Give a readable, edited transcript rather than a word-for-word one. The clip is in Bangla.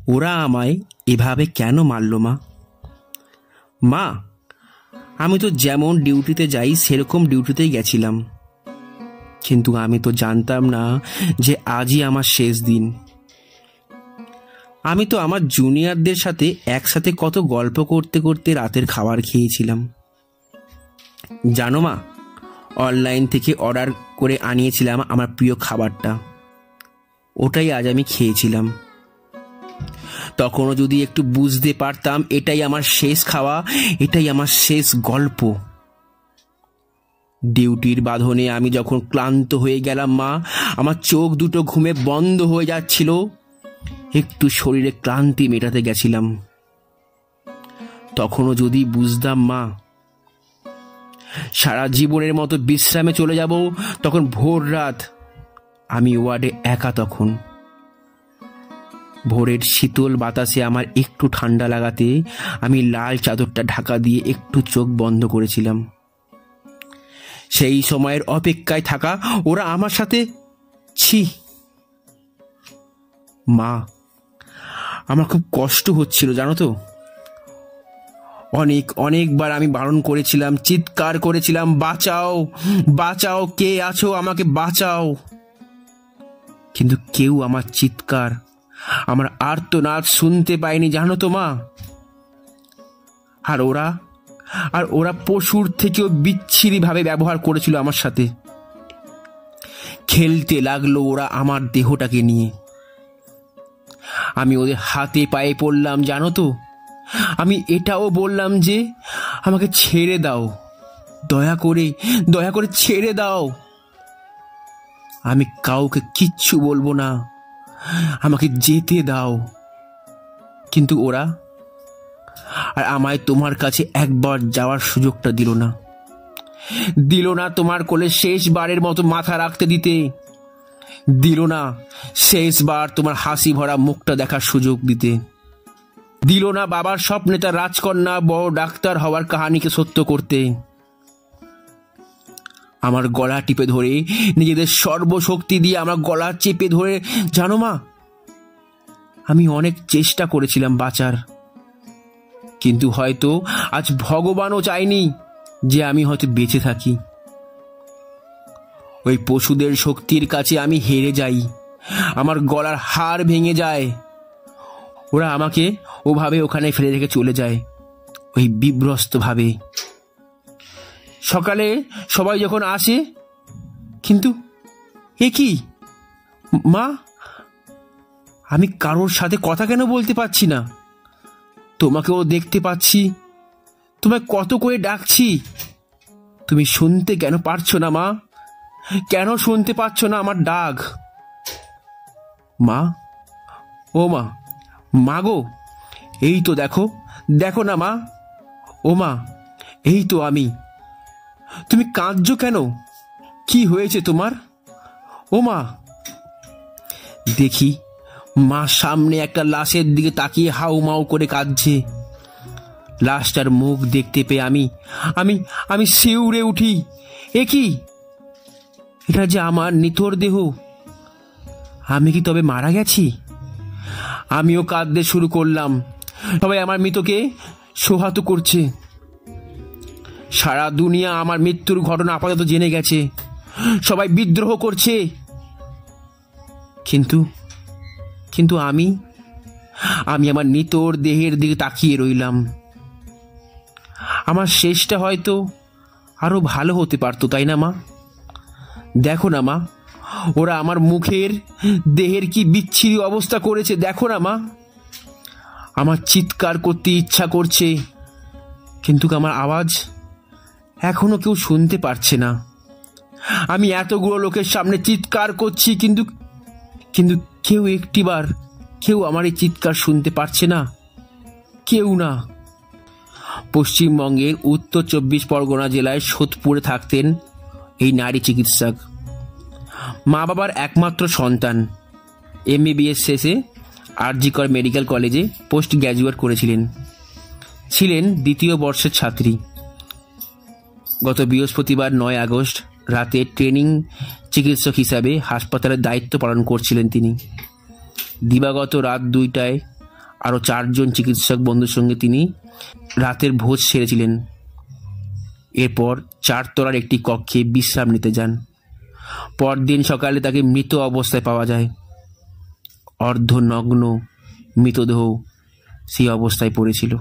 ওরা আমায় এভাবে কেন মারল মা? মা, আমি তো যেমন ডিউটিতে যাই সেরকম ডিউটিতেই গেছিলাম, কিন্তু আমি তো জানতাম না যে আজই আমার শেষ দিন। আমি তো আমার জুনিয়রদের সাথে একসাথে কত গল্প করতে করতে রাতের খাবার খেয়েছিলাম। জানো মা, অনলাইন থেকে অর্ডার করে আনিয়েছিলাম আমার প্রিয় খাবারটা, ওটাই আজ আমি খেয়েছিলাম। তখনও যদি একটু বুঝতে পারতাম এটাই আমার শেষ খাওয়া, এটাই আমার শেষ গল্প। ডিউটির বাঁধনে আমি যখন ক্লান্ত হয়ে গেলাম মা, আমার চোখ দুটো ঘুমে বন্ধ হয়ে যাচ্ছিল, একটু শরীরে ক্লান্তি মেটাতে গেছিলাম। তখনও যদি বুঝতাম মা সারা জীবনের মতো বিশ্রামে চলে যাব, তখন ভোর রাত, আমি ওয়ার্ডে একা। তখন ভোরের শীতল বাতাসে আমার একটু ঠান্ডা লাগাতে আমি লাল চাদরটা ঢাকা দিয়ে একটু চোখ বন্ধ করেছিলাম। সেই সময়ের অপেক্ষায় থাকা ওরা আমার সাথে, ছি মা, আমার খুব কষ্ট হচ্ছিল জানো তো। অনেকবার আমি বারণ করেছিলাম, চিৎকার করেছিলাম, বাঁচাও বাঁচাও, কে আছো, আমাকে বাঁচাও। কিন্তু কেউ আমার চিৎকার, আমার আর্তনাদ শুনতে পায়নি জানো তো মা। আর ওরা পশুর থেকেও বিচ্ছিরি ভাবে ব্যবহার করেছিল আমার সাথে। খেলতে লাগলো ওরা আমার দেহটাকে নিয়ে। আমি ওদের হাতে পায়ে পড়লাম জানো তো। আমি এটাও বললাম যে আমাকে ছেড়ে দাও, দয়া করে ছেড়ে দাও। আমি কাউকে কিচ্ছু বলবো না, আমাকে যেতে দাও। কিন্তু ওরা আর আমায় তোমার কাছে একবার যাওয়ার সুযোগটা দিল না, তোমার কোলে শেষবারের মতো মাথা রাখতে দিতে, দিল না শেষবার তোমার হাসি ভরা মুখটা দেখার সুযোগ দিতে, দিল না বাবার স্বপ্নে তার রাজকন্যা বড় ডাক্তার হওয়ার কাহিনীকে সত্য করতে। আমার গলা টিপে ধরে, নিজেদের সর্বশক্তি দিয়ে আমার গলা চেপে ধরে, জানো মা, আমি অনেক চেষ্টা করেছিলাম বাঁচার, কিন্তু হয়তো আজ ভগবানও চায়নি যে আমি হয়তো বেঁচে থাকি। ওই পশুদের শক্তির কাছে আমি হেরে যাই, আমার গলার হাড় ভেঙে যায়। ওরা আমাকে ওভাবে ওখানে ফেলে রেখে চলে যায়, ওই বিভ্রস্ত ভাবে। সকালে সবাই যখন আসে, কিন্তু এ কি মা, আমি কারোর সাথে কথা কেন বলতে পারছি না? তোমাকেও দেখতে পাচ্ছি, তোমায় কত করে ডাকছি, তুমি শুনতে কেন পারছো না মা? কেন শুনতে পাচ্ছ না আমার ডাক? মা, ও মা, মা গো, এই তো দেখো না মা, ও মা, এই তো আমি। তুমি কাঁদছো কেন? কি হয়েছে তোমার? ও মা। দেখি মা সামনে একটা লাশের দিকে তাকিয়ে হাউমাউ করে কাঁদছে। লাশটার মুখ দেখতে পেয়ে আমি শিউরে উঠি। এ কি, এটা যে আমার নিথর দেহ। আমি কি তবে মারা গেছি? আমিও কাঁদতে শুরু করলাম। সবাই আমার মৃতকে সোহাতো করছে। সারা দুনিয়া আমার মৃত্যুর ঘটনা আপাতত জেনে গেছে, সবাই বিদ্রোহ করছে। কিন্তু আমি আমার নিতর দেহের দিকে তাকিয়ে রইলাম। আমার শেষটা হয়তো আরো ভালো হতে পারতো, তাই না মা? দেখো না মা, ওরা আমার মুখের দেহের কি বিচ্ছিরি অবস্থা করেছে, দেখো না মা। আমার চিৎকার করতে ইচ্ছা করছে, কিন্তু আমার আওয়াজ এখনো কেউ শুনতে পারছে না। আমি এতগুলো লোকের সামনে চিৎকার করছি, কিন্তু কেউ আমার এই চিৎকার শুনতে পারছে না, কেউ না। পশ্চিমবঙ্গের উত্তর 24 পরগনা জেলায় সোদপুরে থাকতেন এই নারী চিকিৎসক। মা বাবার একমাত্র সন্তান। MBBS শেষে RG কর মেডিকেল কলেজে পোস্ট গ্র্যাজুয়েট করেছিলেন। ছিলেন দ্বিতীয় বর্ষের ছাত্রী। গত বৃহস্পতিবার 9 আগস্ট রাতে ট্রেনিং চিকিৎসক হিসাবে হাসপাতালের দায়িত্ব পালন করছিলেন তিনি। দিবাগত রাত 2টায় আরও 4জন চিকিৎসক বন্ধুর সঙ্গে তিনি রাতের ভোজ সেরেছিলেন। এরপর 4 তলার একটি কক্ষে বিশ্রাম নিতে যান। পরদিন সকালে তাকে মৃত অবস্থায় পাওয়া যায়। অর্ধনগ্ন মৃতদেহ সেই অবস্থায় পড়েছিল।